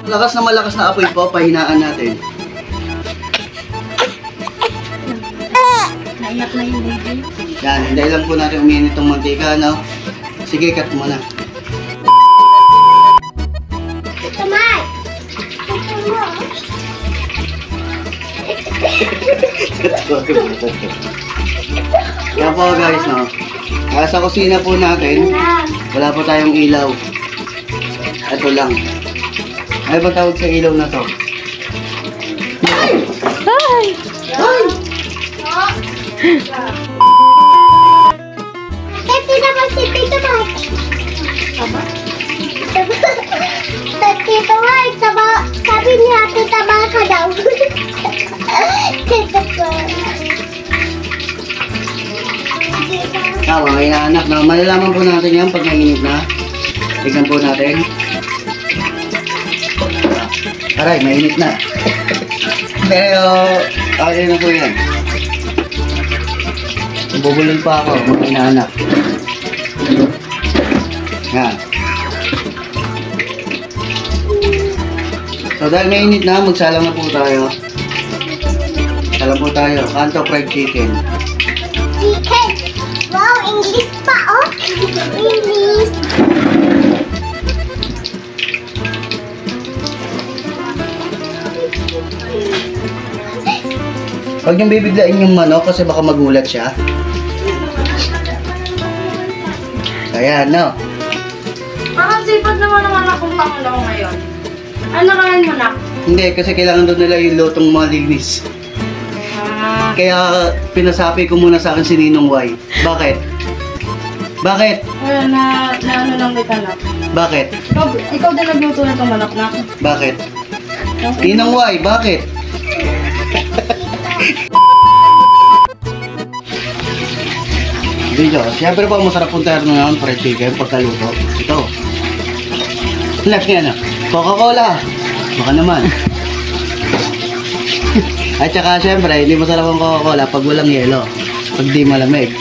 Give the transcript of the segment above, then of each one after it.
malakas na apoy po, pahinaan natin. Naiyak na yung baby. Yan, hinday lang po natin uminit itong mantika, no? Sige, cut mo na. Tamay! Yan po guys, no? Kaya sa kusina po natin, wala po tayong ilaw. Ito lang. Ano ba tawag sa ilaw na to? Ay! Ay! Tita ba si Tita ba? Taba? Tita ba? Sabi niya, Tita ba ka daw? Tita ba? Tama, may anak na. Malalaman po natin yan pag mainit na. Tignan po natin. Aray, mainit na. Pero, okay na po yan. Bubulol pa ako, mga inaanak. Yan. So, dahil mainit na, magsalang na po tayo. Salang po tayo. Kanto fried chicken. Chicken! Wow, English pa, oh! English! Huwag niyong bibiglain yung manok kasi baka magulat siya. Ayan, no? Parang sipag naman akong pangulo ngayon. Ano kalan mo na? Hindi, kasi kailangan doon nila yung lutong malinis. Kaya pinasapi ko muna sa akin si Ninong Y. Bakit? Bakit? Wala na ano lang may tanak. Bakit? Ikaw din nagluto na itong manok na. Bakit? Ninong Y, bakit? Dito, siyempre po masarap pong terno naman fried chicken pagkaluto. Ito. Laki yan ah. Coca-Cola. Baka naman. At saka siyempre, hindi masarap ang Coca-Cola pag walang yelo. Pag di malamig.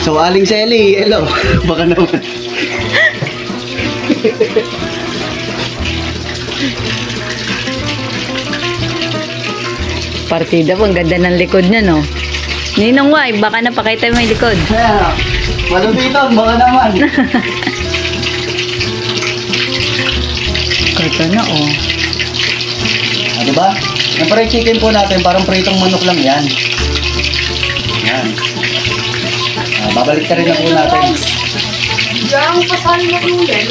So, Aling Selly, yelo. Baka naman. Partida po, ang ganda ng likod niya, no? Ninong Y, baka napakita mo yung likod. Ayan. Malupitan, baka naman. Kaya na, oh. Ah, diba? Yung fried chicken po natin, parang pritong manok lang yan. Yan. Ah, babalik ka rin na po natin. Diyan pasali mo yung din.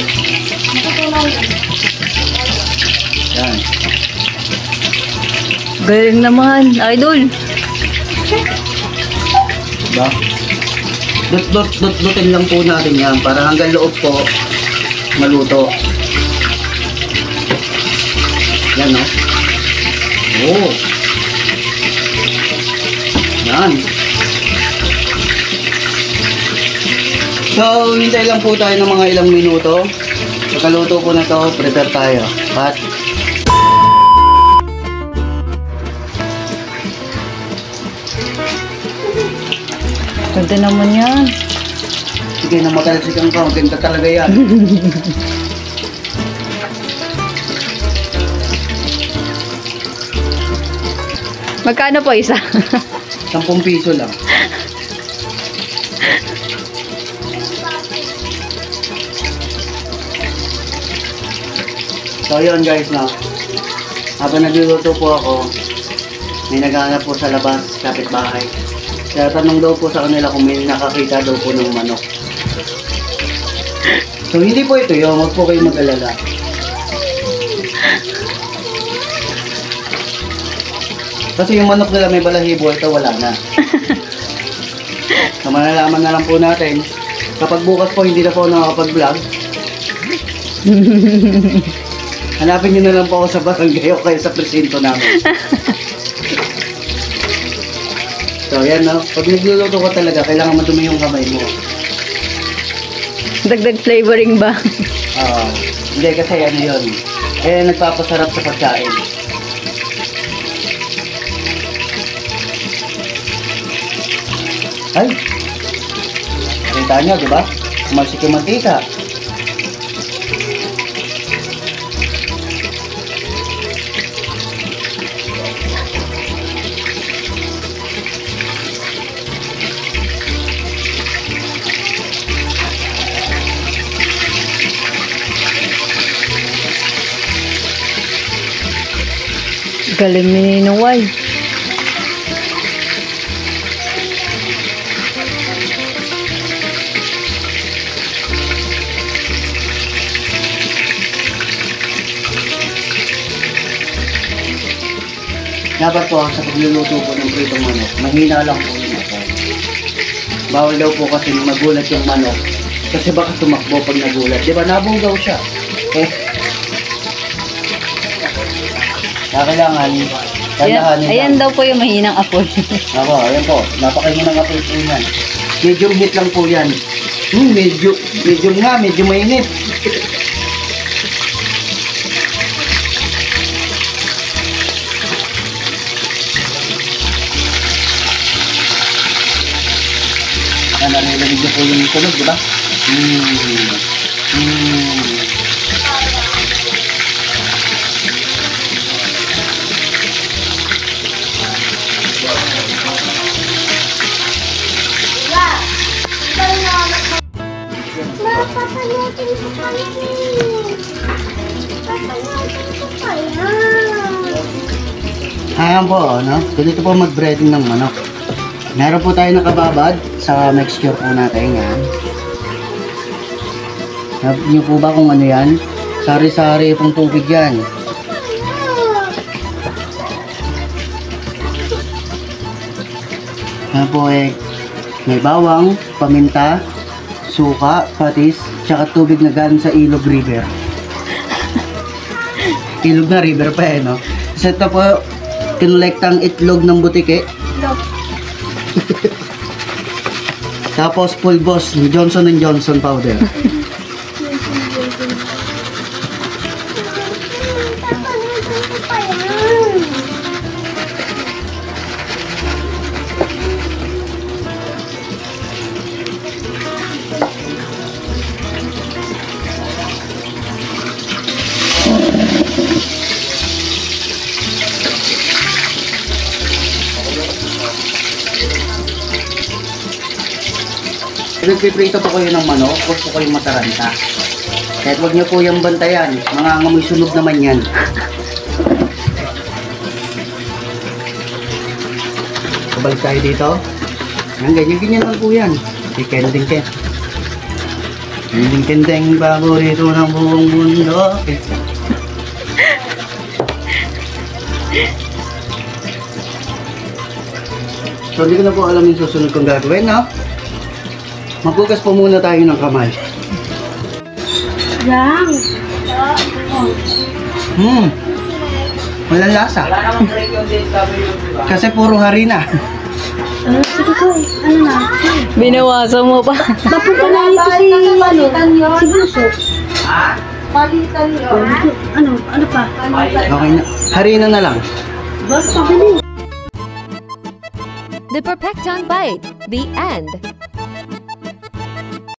Natutunan yan. Yan. Galing naman, idol. Diba? Dut-dutin lang po natin yan para hanggang loob po maluto. Yan, no? Oh. Yan. So, hintay lang po tayo ng mga ilang minuto. Pagkaluto po na to, prepare tayo. At Ganda naman yan. sige, namatalsikan ka. Maganda talaga yan. Magkano po isa? 10 piso lang. So yun guys, no? Habang nagluluto po ako, may naghahanap po sa labas, kapitbahay. Kaya tanong daw po sa kanila kung may nakakita daw po ng manok. So hindi po ito yun, huwag po kayo mag-alala. Kasi yung manok nila may balahibo, ito wala na. So malalaman na lang po natin, kapag bukas po hindi na po nakakapag-vlog, hanapin nyo na lang po ako sa barangay o kayo sa presinto namin. So yan, no? Pag nagluluto ka talaga, kailangan madumi yung kamay mo. Dagdag flavoring ba? Hindi kasi ano yun. Eh, nagpapasarap sa pagkain. Ay! Kita nyo, di ba? Kumalsik yung mantika. Galing ni Ninong Y. Dapat po sa pagluluto po ng pritong manok, mahina lang po yung apoy. Bawal daw po kasi magulat yung manok. Kasi baka tumakbo pag nagulat. Di ba? Nabunggaw siya. Eh. Kailangan, tandahanin Ayan daw po yung mahinang apoy. Ako, ayan po. Napakahinang apoy po yan. Medium heat lang po yan. Medium nga, medyo mainit. Narinig niyo po yung tunog, di ba? Papanoodin ko pa yun. Papanoodin ko pa yan. Ayan po, no? Ganito po mag-breading ng manok. Meron po tayo nakababad sa mixture po natin yan. Sabi niyo po ba kung ano yan? Sari-sari pong tubig yan. Ayan po eh, may bawang, paminta, suka, patis, tsaka tubig na galing sa Ilog River. Ilog na river pa eh, no? Kasi ito po, kinulektang itlog ng butike. Tapos pulbos ni Johnson & Johnson powder. Papanoodin ko pa yan. Nagpiprito po kayo ng manok, huwag po kayong mataranta. Kahit huwag niyo po yung bantayan, mga ngamoy sunog naman yan. Kabalik tayo dito. Yan, ganyan lang po yan. Si Kending-Ken. Kending-Kending, paborito ng buong mundo. So, hindi ko na po alam yung susunod kong gagawin, no? Magbukas po muna tayo ng kamay. Yang. Walang lasa. Kasi puro harina. Sige ko, ano na? Binawasan mo pa. Papunta na ito si Buso. Palitan yun. Ano pa? Okay na. Harina na lang. Basta bili. The Perfecton Bite. The end.